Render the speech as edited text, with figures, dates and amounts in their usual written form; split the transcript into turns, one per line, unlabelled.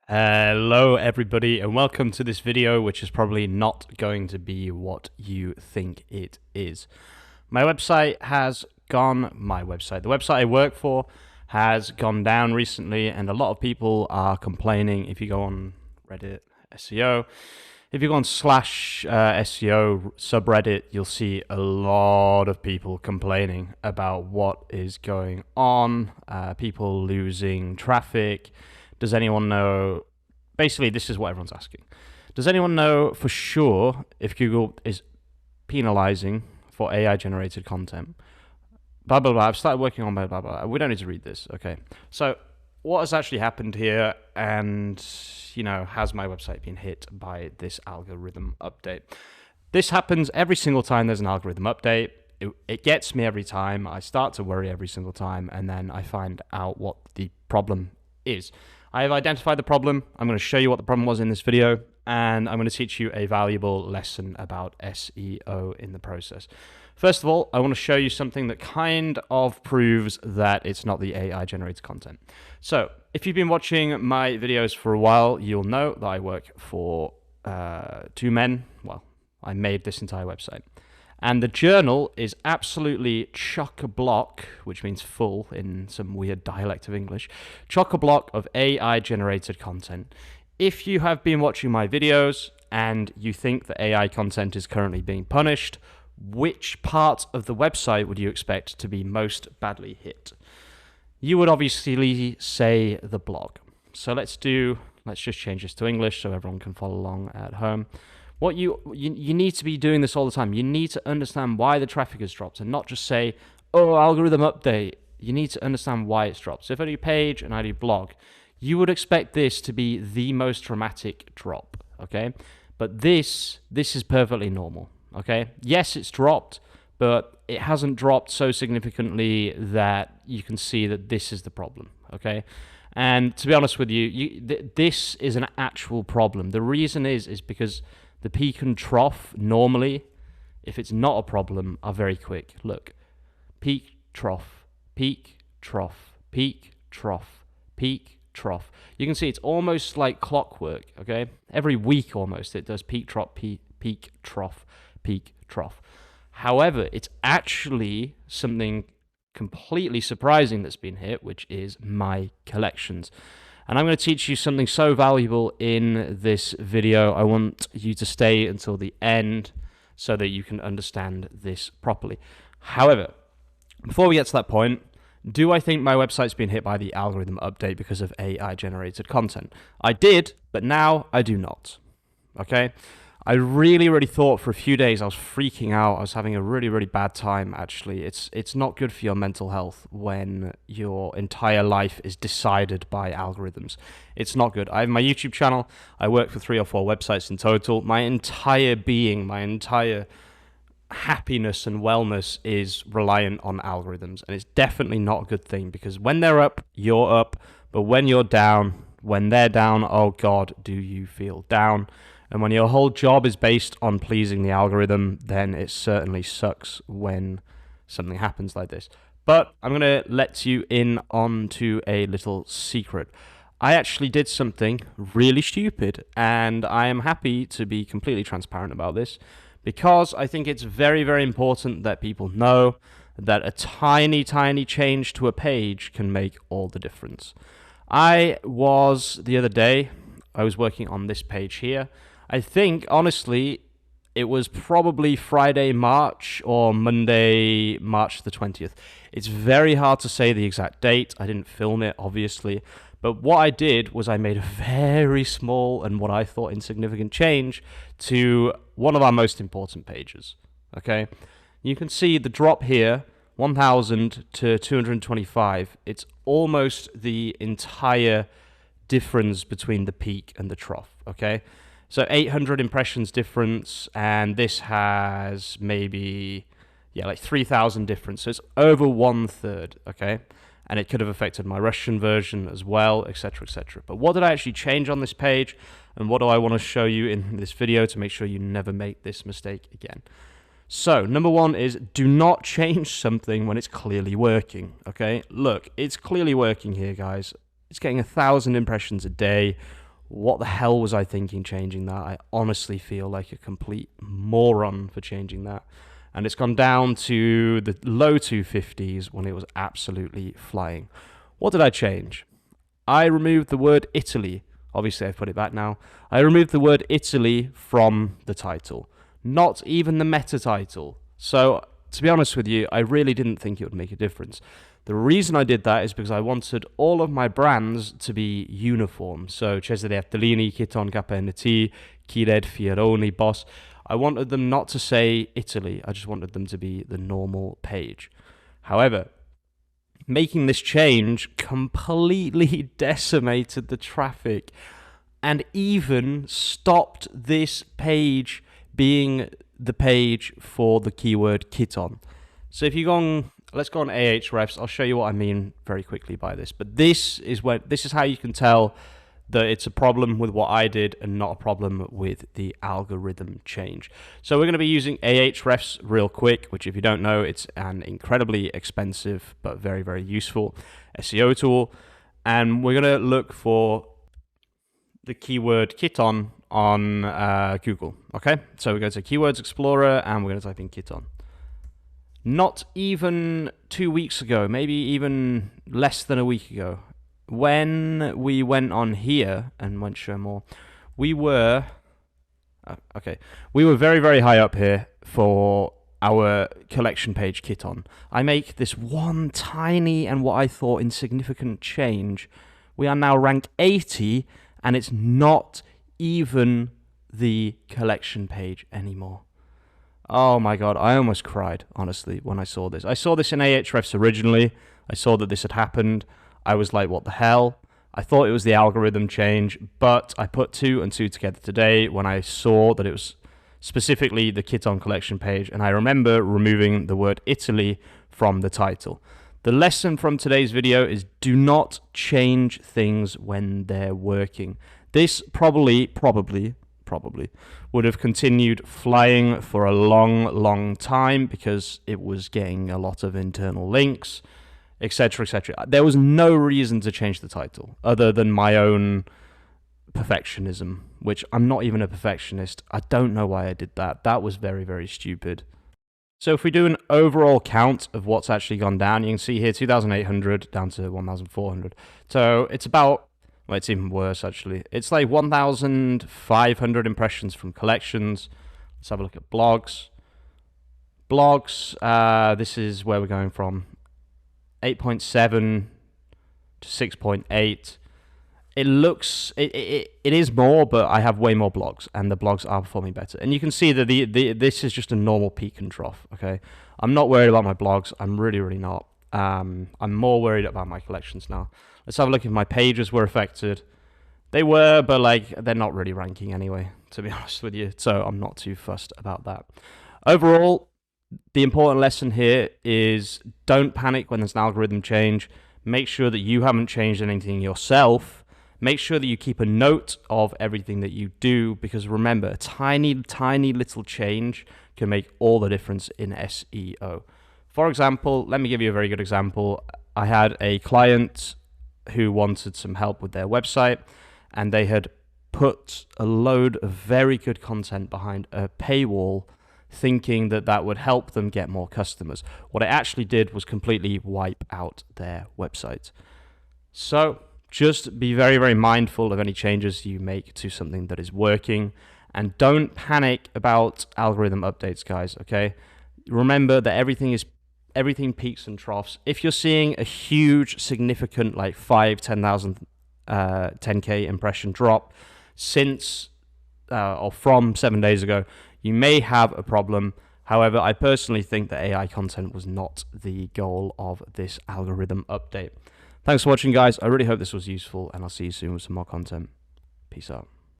Hello everybody and welcome to this video, which is probably not going to be what you think it is. The website I work for has gone down recently, and a lot of people are complaining. If you go on Reddit SEO, if you go on /SEO subreddit, you'll see a lot of people complaining about what is going on, people losing traffic. Does anyone know? Basically, this is what everyone's asking. Does anyone know for sure if Google is penalizing for AI-generated content? Blah, blah, blah. I've started working on blah, blah, blah. We don't need to read this. Okay. So what has actually happened here, and, has my website been hit by this algorithm update? This happens every single time there's an algorithm update. It gets me every time. I start to worry every single time, and then I find out what the problem is. I have identified the problem. I'm going to show you what the problem was in this video, and I'm going to teach you a valuable lesson about SEO in the process. First of all, I want to show you something that kind of proves that it's not the AI-generated content. So, if you've been watching my videos for a while, you'll know that I work for two men. Well, I made this entire website. And the journal is absolutely chock-a-block, which means full in some weird dialect of English, chock-a-block of AI-generated content. If you have been watching my videos and you think that AI content is currently being punished, which part of the website would you expect to be most badly hit? You would obviously say the blog. So let's just change this to English so everyone can follow along at home. What you need to be doing this all the time. You need to understand why the traffic has dropped and not just say, oh, algorithm update. You need to understand why it's dropped. So if I do page and I do blog, you would expect this to be the most dramatic drop, okay? But this is perfectly normal, okay? Yes, it's dropped, but it hasn't dropped so significantly that you can see that this is the problem, okay? And to be honest with you, this is an actual problem. The reason is because the peak and trough, normally, if it's not a problem, are very quick. Look, peak, trough, peak, trough, peak, trough, peak, trough. You can see it's almost like clockwork, okay? Every week almost it does peak, trough, peak, trough, peak, trough. However, it's actually something completely surprising that's been hit, which is my collections. And I'm going to teach you something so valuable in this video. I want you to stay until the end so that you can understand this properly. However, before we get to that point, do I think my website's been hit by the algorithm update because of AI-generated content? I did, but now I do not. Okay? I really thought for a few days I was freaking out. I was having a really bad time, actually. It's not good for your mental health when your entire life is decided by algorithms. It's not good. I have my YouTube channel. I work for 3 or 4 websites in total. My entire being, my entire happiness and wellness is reliant on algorithms. And it's definitely not a good thing, because when they're up, you're up. But when you're down, when they're down, oh God, do you feel down. And when your whole job is based on pleasing the algorithm, then it certainly sucks when something happens like this. But I'm going to let you in onto a little secret. I actually did something really stupid, and I am happy to be completely transparent about this, because I think it's very important that people know that a tiny change to a page can make all the difference. The other day, I was working on this page here. I think, honestly, it was probably Friday, March, or Monday, March the 20th. It's very hard to say the exact date. I didn't film it, obviously. But what I did was I made a very small and what I thought insignificant change to one of our most important pages. Okay? You can see the drop here, 1,000 to 225. It's almost the entire difference between the peak and the trough. Okay? So 800 impressions difference, and this has maybe, like 3,000 difference. So it's over 1/3, okay? And it could have affected my Russian version as well, etc., etc. But what did I actually change on this page, and what do I want to show you in this video to make sure you never make this mistake again? So, number one is do not change something when it's clearly working, okay? Look, it's clearly working here, guys. It's getting 1,000 impressions a day. What the hell was I thinking changing that? I honestly feel like a complete moron for changing that. And it's gone down to the low 250s when it was absolutely flying. What did I change? I removed the word Italy. Obviously, I've put it back now. I removed the word Italy from the title, not even the meta title. So, to be honest with you, I really didn't think it would make a difference. The reason I did that is because I wanted all of my brands to be uniform. So, Cesare Eftelini, Kiton, KNT, Kired, Fieroni, Boss. I wanted them not to say Italy. I just wanted them to be the normal page. However, making this change completely decimated the traffic and even stopped this page being the page for the keyword Kiton. So if you go on, let's go on Ahrefs. I'll show you what I mean very quickly by this. But this is how you can tell that it's a problem with what I did and not a problem with the algorithm change. So we're going to be using Ahrefs real quick, which if you don't know, it's an incredibly expensive but very, very useful SEO tool. And we're going to look for the keyword Kiton on Google. Okay, so we go to Keywords Explorer and we're going to type in Kiton. Not even 2 weeks ago, maybe even less than a week ago, when we went on here and went show more, we were very, very high up here for our collection page Kiton. I make this one tiny and what I thought insignificant change. We are now rank 80 and it's not even the collection page anymore. Oh my god, I almost cried, honestly, when I saw this. I saw this in Ahrefs originally. I saw that this had happened. I was like, what the hell? I thought it was the algorithm change, but I put 2 and 2 together today when I saw that it was specifically the Kiton collection page, and I remember removing the word Italy from the title. The lesson from today's video is do not change things when they're working. This probably would have continued flying for a long time because it was getting a lot of internal links, etc., etc. There was no reason to change the title other than my own perfectionism, which I'm not even a perfectionist. I don't know why I did that. That was very, very stupid. So if we do an overall count of what's actually gone down, you can see here 2,800 down to 1,400. So it's about, well, it's even worse actually. It's like 1,500 impressions from collections. Let's have a look at blogs. Blogs, this is where we're going from 8.7 to 6.8. It looks, it is more, but I have way more blogs, and the blogs are performing better. And you can see that this is just a normal peak and trough, okay? I'm not worried about my blogs. I'm really not. I'm more worried about my collections now. Let's have a look if my pages were affected. They were, but like they're not really ranking anyway, to be honest with you. So I'm not too fussed about that. Overall, the important lesson here is don't panic when there's an algorithm change. Make sure that you haven't changed anything yourself. Make sure that you keep a note of everything that you do, because remember, a tiny little change can make all the difference in SEO. For example, let me give you a very good example. I had a client who wanted some help with their website, and they had put a load of very good content behind a paywall, thinking that that would help them get more customers. What it actually did was completely wipe out their website. So just be very mindful of any changes you make to something that is working, and don't panic about algorithm updates, guys, okay? Remember that everything peaks and troughs. If you're seeing a huge, significant, like 10,000, 10K impression drop since or from 7 days ago, you may have a problem. However, I personally think that AI content was not the goal of this algorithm update. Thanks for watching, guys. I really hope this was useful, and I'll see you soon with some more content. Peace out.